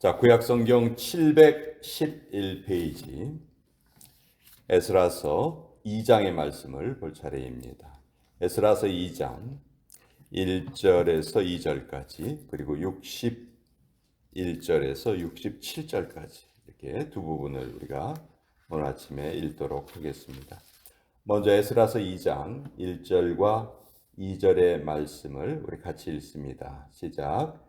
자, 구약성경 711페이지 에스라서 2장의 말씀을 볼 차례입니다. 에스라서 2장 1절에서 2절까지 그리고 61절에서 67절까지 이렇게 두 부분을 우리가 오늘 아침에 읽도록 하겠습니다. 먼저 에스라서 2장 1절과 2절의 말씀을 우리 같이 읽습니다. 시작.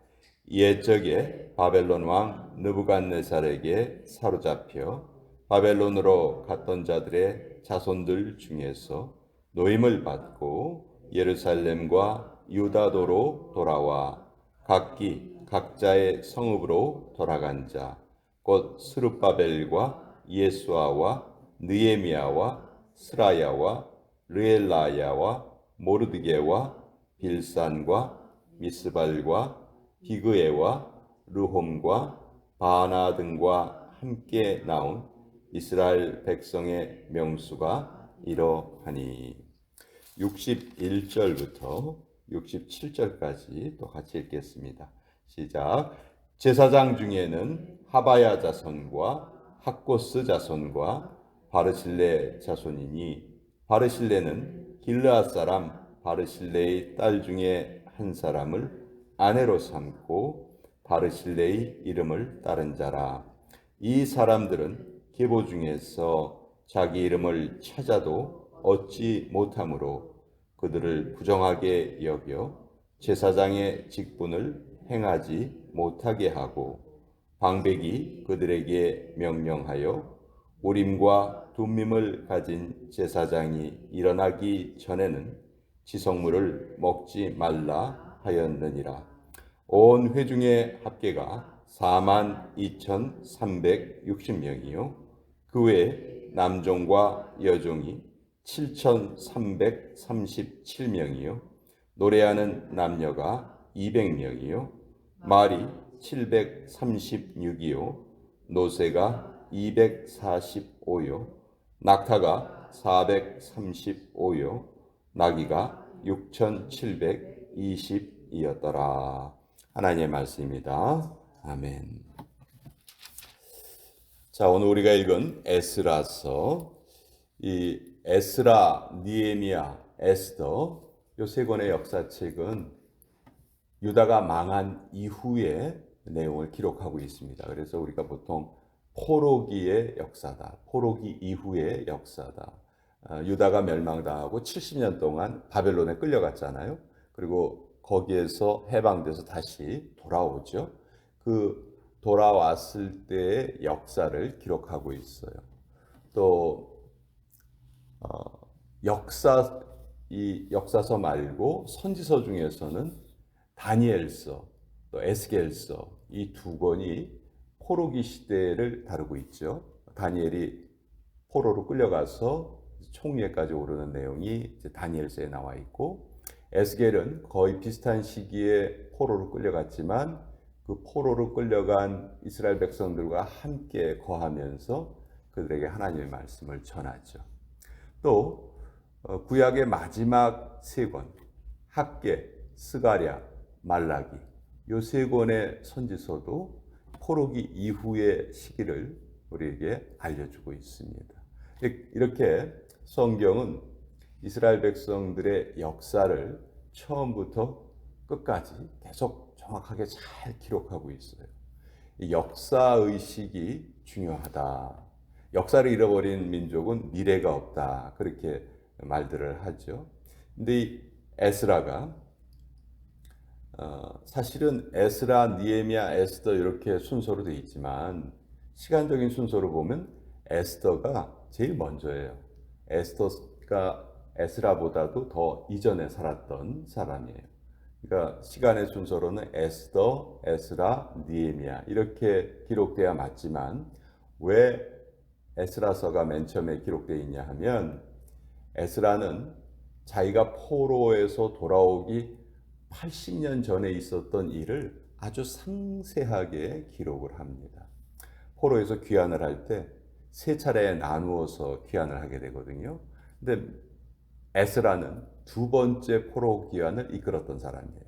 옛적에 바벨론 왕 느부갓네살에게 사로잡혀 바벨론으로 갔던 자들의 자손들 중에서 노임을 받고 예루살렘과 유다도로 돌아와 각기 각자의 성읍으로 돌아간 자, 곧 스룹바벨과 예수아와 느헤미야와 스라야와 르엘라야와 모르드게와 빌산과 미스발과 비그에와 르홈과 바나 등과 함께 나온 이스라엘 백성의 명수가 이러하니. 61절부터 67절까지 또 같이 읽겠습니다. 시작. 제사장 중에는 하바야 자손과 학고스 자손과 바르실레 자손이니, 바르실레는 길르앗 사람 바르실레의 딸 중에 한 사람을 아내로 삼고 바르실레의 이름을 따른 자라. 이 사람들은 계보 중에서 자기 이름을 찾아도 얻지 못하므로 그들을 부정하게 여겨 제사장의 직분을 행하지 못하게 하고, 방백이 그들에게 명령하여 우림과 둠밈을 가진 제사장이 일어나기 전에는 지성물을 먹지 말라 하였느니라. 온 회중의 합계가 42,360명이요 그 외에 남종과 여종이 7,337명이요 노래하는 남녀가 200명이요 말이 736이요 노새가 245요 낙타가 435요 나귀가 6,720이었더라. 하나님의 말씀입니다. 아멘. 자, 오늘 우리가 읽은 에스라서, 이 에스라, 느헤미야, 에스더 이 세 권의 역사책은 유다가 망한 이후의 내용을 기록하고 있습니다. 그래서 우리가 보통 포로기의 역사다, 포로기 이후의 역사다. 유다가 멸망당하고 70년 동안 바벨론에 끌려갔잖아요. 그리고 거기에서 해방돼서 다시 돌아오죠. 그 돌아왔을 때의 역사를 기록하고 있어요. 또 이 역사서 말고 선지서 중에서는 다니엘서, 또 에스겔서 이 두 권이 포로기 시대를 다루고 있죠. 다니엘이 포로로 끌려가서 총리에까지 오르는 내용이 다니엘서에 나와 있고, 에스겔은 거의 비슷한 시기에 포로로 끌려갔지만 그 포로로 끌려간 이스라엘 백성들과 함께 거하면서 그들에게 하나님의 말씀을 전하죠. 또 구약의 마지막 세 권, 학개, 스가랴, 말라기 이 세 권의 선지서도 포로기 이후의 시기를 우리에게 알려주고 있습니다. 이렇게 성경은 이스라엘 백성들의 역사를 처음부터 끝까지 계속 정확하게 잘 기록하고 있어요. 이 역사의식이 중요하다. 역사를 잃어버린 민족은 미래가 없다. 그렇게 말들을 하죠. 근데 이 에스라가 사실은 에스라, 느헤미야, 에스더 이렇게 순서로 되어 있지만 시간적인 순서로 보면 에스더가 제일 먼저예요. 에스더가 에스라보다도 더 이전에 살았던 사람이에요. 그러니까 시간의 순서로는 에스더, 에스라, 느헤미야 이렇게 기록돼야 맞지만 왜 에스라서가 맨 처음에 기록되어 있냐 하면, 에스라는 자기가 포로에서 돌아오기 80년 전에 있었던 일을 아주 상세하게 기록을 합니다. 포로에서 귀환을 할 때 세 차례에 나누어서 귀환을 하게 되거든요. 근데 에스라는 두 번째 포로 귀환을 이끌었던 사람이에요.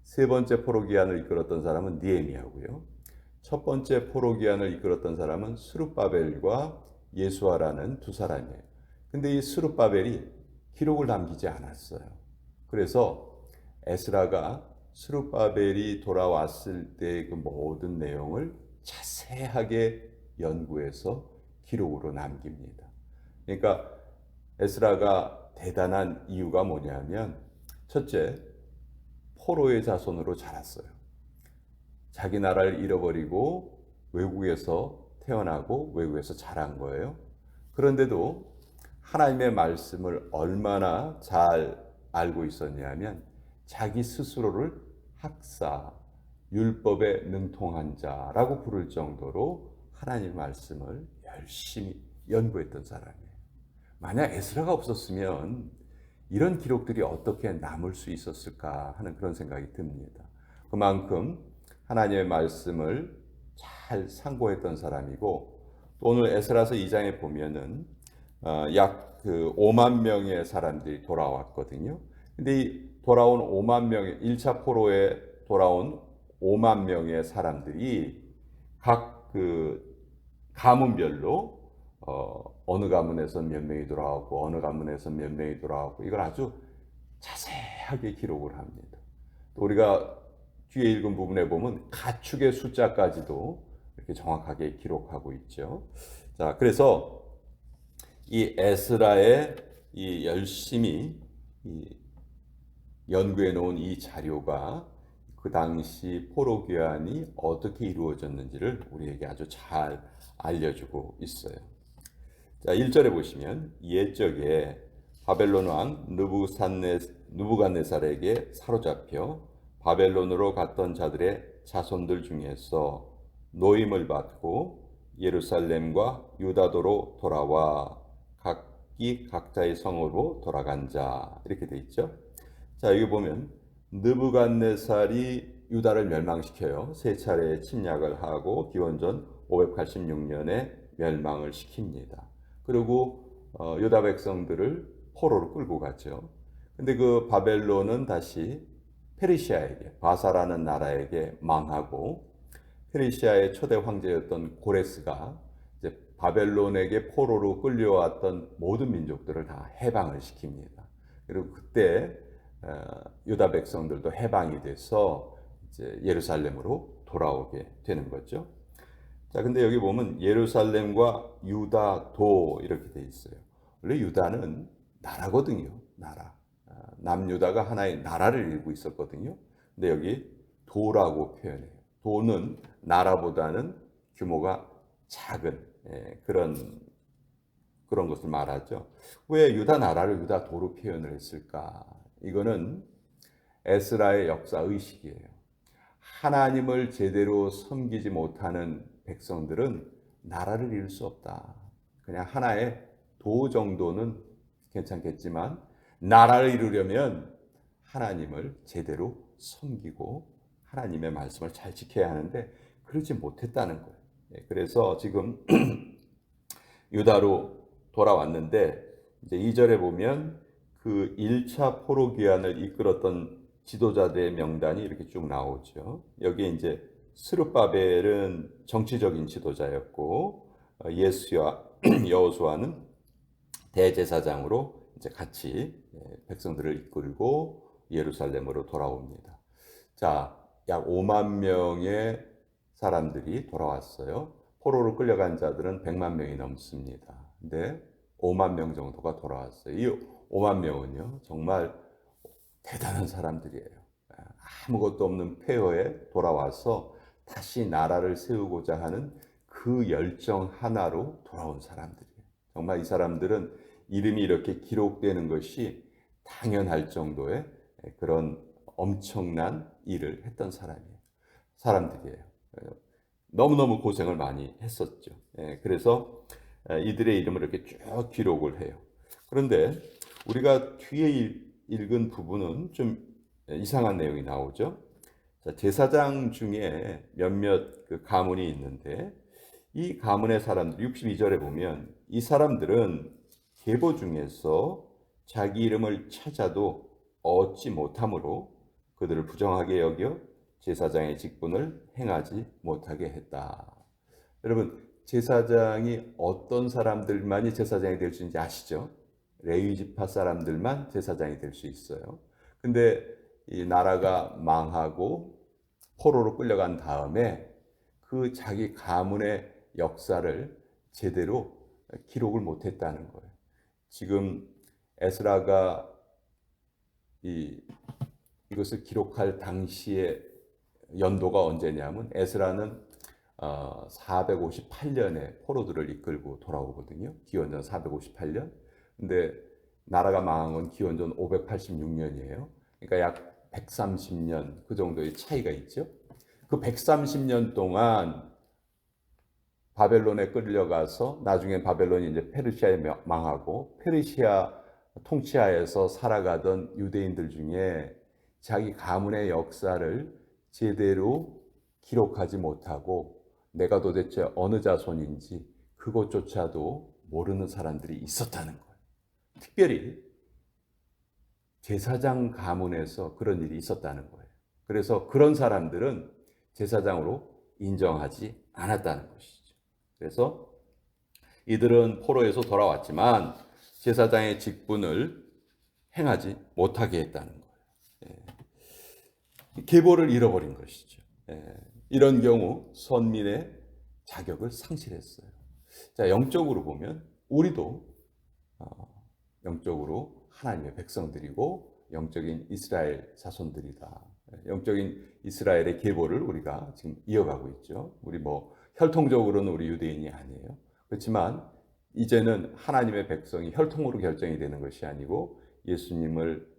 세 번째 포로 귀환을 이끌었던 사람은 느헤미야고요. 첫 번째 포로 귀환을 이끌었던 사람은 스룹바벨과 예수아라는 두 사람이에요. 근데 이 스룹바벨이 기록을 남기지 않았어요. 그래서 에스라가 스룹바벨이 돌아왔을 때 그 모든 내용을 자세하게 연구해서 기록으로 남깁니다. 그러니까 에스라가 대단한 이유가 뭐냐면, 첫째, 포로의 자손으로 자랐어요. 자기 나라를 잃어버리고 외국에서 태어나고 외국에서 자란 거예요. 그런데도 하나님의 말씀을 얼마나 잘 알고 있었냐면, 자기 스스로를 학사, 율법에 능통한 자라고 부를 정도로 하나님의 말씀을 열심히 연구했던 사람이에요. 만약 에스라가 없었으면 이런 기록들이 어떻게 남을 수 있었을까 하는 그런 생각이 듭니다. 그만큼 하나님의 말씀을 잘 상고했던 사람이고, 또 오늘 에스라서 2장에 보면은 약 5만 명의 사람들이 돌아왔거든요. 근데 이 돌아온 5만 명의 1차 포로에 돌아온 5만 명의 사람들이 각 가문별로 어느 가문에서 몇 명이 돌아왔고 어느 가문에서 몇 명이 돌아왔고, 이걸 아주 자세하게 기록을 합니다. 또 우리가 뒤에 읽은 부분에 보면 가축의 숫자까지도 이렇게 정확하게 기록하고 있죠. 자, 그래서 이 에스라의 이 열심히 연구해 놓은 이 자료가 그 당시 포로 귀환이 어떻게 이루어졌는지를 우리에게 아주 잘 알려주고 있어요. 자, 1절에 보시면 옛적에 바벨론 왕 느부갓네살에게 사로잡혀 바벨론으로 갔던 자들의 자손들 중에서 노임을 받고 예루살렘과 유다도로 돌아와 각기 각자의 성으로 돌아간 자, 이렇게 돼 있죠. 자, 여기 보면 느부갓네살이 유다를 멸망시켜요. 세 차례 침략을 하고 기원전 586년에 멸망을 시킵니다. 그리고 유다 백성들을 포로로 끌고 갔죠. 근데 그 바벨론은 다시 페르시아에게, 바사라는 나라에게 망하고, 페르시아의 초대 황제였던 고레스가 이제 바벨론에게 포로로 끌려왔던 모든 민족들을 다 해방을 시킵니다. 그리고 그때 유다 백성들도 해방이 돼서 이제 예루살렘으로 돌아오게 되는 거죠. 자, 근데 여기 보면 예루살렘과 유다도 이렇게 돼 있어요. 원래 유다는 나라거든요. 나라. 남유다가 하나의 나라를 이루고 있었거든요. 근데 여기 도라고 표현해요. 도는 나라보다는 규모가 작은 그런 것을 말하죠. 왜 유다 나라를 유다도로 표현을 했을까? 이거는 에스라의 역사 의식이에요. 하나님을 제대로 섬기지 못하는 백성들은 나라를 이룰 수 없다. 그냥 하나의 도 정도는 괜찮겠지만 나라를 이루려면 하나님을 제대로 섬기고 하나님의 말씀을 잘 지켜야 하는데 그러지 못했다는 거예요. 그래서 지금 유다로 돌아왔는데, 이제 2절에 보면 그 1차 포로 귀환을 이끌었던 지도자들의 명단이 이렇게 쭉 나오죠. 여기에 이제 스룹바벨은 정치적인 지도자였고, 예수와 여호수아는 대제사장으로 이제 같이 백성들을 이끌고 예루살렘으로 돌아옵니다. 자, 약 5만 명의 사람들이 돌아왔어요. 포로로 끌려간 자들은 100만 명이 넘습니다. 근데 5만 명 정도가 돌아왔어요. 이 5만 명은요, 정말 대단한 사람들이에요. 아무것도 없는 폐허에 돌아와서 다시 나라를 세우고자 하는 그 열정 하나로 돌아온 사람들이에요. 정말 이 사람들은 이름이 이렇게 기록되는 것이 당연할 정도의 그런 엄청난 일을 했던 사람들이에요. 너무너무 고생을 많이 했었죠. 그래서 이들의 이름을 이렇게 쭉 기록을 해요. 그런데 우리가 뒤에 읽은 부분은 좀 이상한 내용이 나오죠. 자, 제사장 중에 몇몇 그 가문이 있는데, 이 가문의 사람들 62절에 보면 이 사람들은 계보 중에서 자기 이름을 찾아도 얻지 못함으로 그들을 부정하게 여겨 제사장의 직분을 행하지 못하게 했다. 여러분, 제사장이 어떤 사람들만이 제사장이 될 수 있는지 아시죠? 레위 지파 사람들만 제사장이 될 수 있어요. 근데 이 나라가 망하고 포로로 끌려간 다음에 그 자기 가문의 역사를 제대로 기록을 못했다는 거예요. 지금 에스라가 이것을 기록할 당시의 연도가 언제냐면 에스라는 458년에 포로들을 이끌고 돌아오거든요. 기원전 458년. 근데 나라가 망한 건 기원전 586년이에요. 그러니까 약 130년 그 정도의 차이가 있죠. 그 130년 동안 바벨론에 끌려가서 나중에 바벨론이 이제 페르시아에 망하고 페르시아 통치하에서 살아가던 유대인들 중에 자기 가문의 역사를 제대로 기록하지 못하고 내가 도대체 어느 자손인지 그것조차도 모르는 사람들이 있었다는 거예요. 특별히 제사장 가문에서 그런 일이 있었다는 거예요. 그래서 그런 사람들은 제사장으로 인정하지 않았다는 것이죠. 그래서 이들은 포로에서 돌아왔지만 제사장의 직분을 행하지 못하게 했다는 거예요. 계보를 잃어버린 것이죠. 이런 경우 선민의 자격을 상실했어요. 자, 영적으로 보면 우리도 영적으로 하나님의 백성들이고 영적인 이스라엘 자손들이다. 영적인 이스라엘의 계보를 우리가 지금 이어가고 있죠. 우리 뭐 혈통적으로는 우리 유대인이 아니에요. 그렇지만 이제는 하나님의 백성이 혈통으로 결정이 되는 것이 아니고 예수님을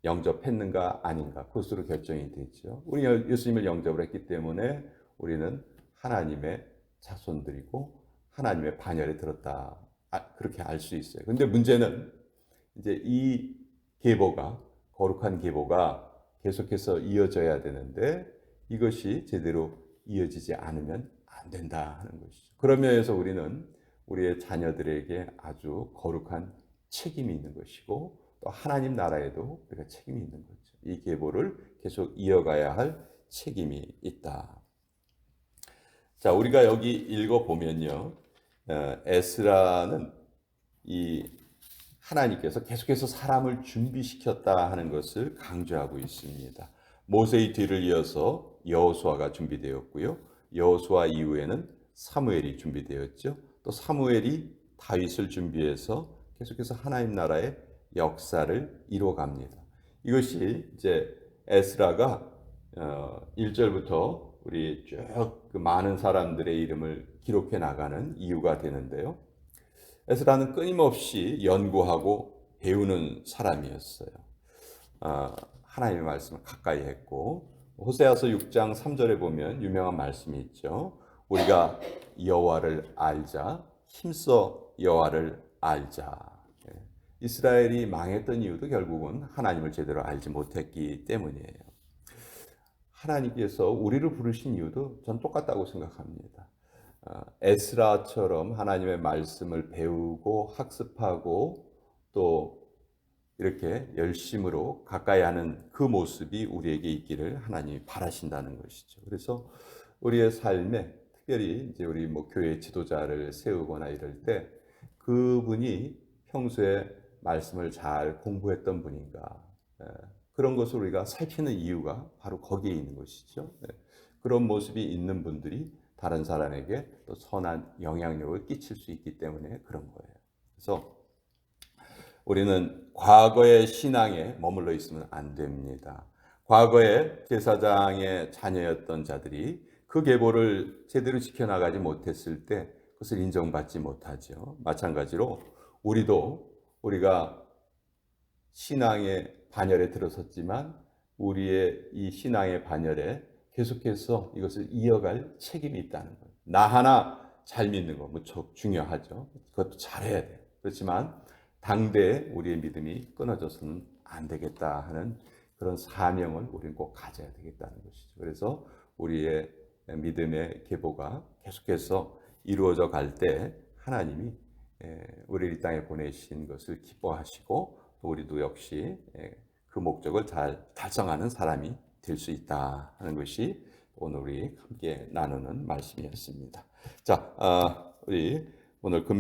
영접했는가 아닌가 그것으로 결정이 되죠. 우리 예수님을 영접을 했기 때문에 우리는 하나님의 자손들이고 하나님의 반열에 들었다. 그렇게 알 수 있어요. 근데 문제는 이제 이 계보가 거룩한 계보가 계속해서 이어져야 되는데 이것이 제대로 이어지지 않으면 안 된다 하는 것이죠. 그런 면에서 우리는 우리의 자녀들에게 아주 거룩한 책임이 있는 것이고 또 하나님 나라에도 우리가 책임이 있는 거죠. 이 계보를 계속 이어가야 할 책임이 있다. 자, 우리가 여기 읽어보면요. 에스라는 이 하나님께서 계속해서 사람을 준비시켰다 하는 것을 강조하고 있습니다. 모세의 뒤를 이어서 여호수아가 준비되었고요. 여호수아 이후에는 사무엘이 준비되었죠. 또 사무엘이 다윗을 준비해서 계속해서 하나님 나라의 역사를 이루어갑니다. 이것이 이제 에스라가 1절부터 우리 쭉 그 많은 사람들의 이름을 기록해 나가는 이유가 되는데요. 에스라는 끊임없이 연구하고 배우는 사람이었어요. 하나님의 말씀을 가까이 했고 호세아서 6장 3절에 보면 유명한 말씀이 있죠. 우리가 여호와를 알자, 힘써 여호와를 알자. 이스라엘이 망했던 이유도 결국은 하나님을 제대로 알지 못했기 때문이에요. 하나님께서 우리를 부르신 이유도 전 똑같다고 생각합니다. 에스라처럼 하나님의 말씀을 배우고 학습하고 또 이렇게 열심으로 가까이 하는 그 모습이 우리에게 있기를 하나님이 바라신다는 것이죠. 그래서 우리의 삶에 특별히 이제 우리 뭐 교회 지도자를 세우거나 이럴 때 그분이 평소에 말씀을 잘 공부했던 분인가 그런 것을 우리가 살피는 이유가 바로 거기에 있는 것이죠. 그런 모습이 있는 분들이 다른 사람에게 또 선한 영향력을 끼칠 수 있기 때문에 그런 거예요. 그래서 우리는 과거의 신앙에 머물러 있으면 안 됩니다. 과거에 제사장의 자녀였던 자들이 그 계보를 제대로 지켜나가지 못했을 때 그것을 인정받지 못하죠. 마찬가지로 우리가 신앙의 반열에 들어섰지만 우리의 이 신앙의 반열에 계속해서 이것을 이어갈 책임이 있다는 거예요. 나 하나 잘 믿는 거 무척 중요하죠. 그것도 잘해야 돼요. 그렇지만 당대에 우리의 믿음이 끊어져서는 안 되겠다 하는 그런 사명을 우리는 꼭 가져야 되겠다는 것이죠. 그래서 우리의 믿음의 계보가 계속해서 이루어져 갈 때 하나님이 우리를 이 땅에 보내신 것을 기뻐하시고 또 우리도 역시 그 목적을 잘 달성하는 사람이 될 수 있다 하는 것이 오늘 우리 함께 나누는 말씀이었습니다. 자, 우리 오늘 금요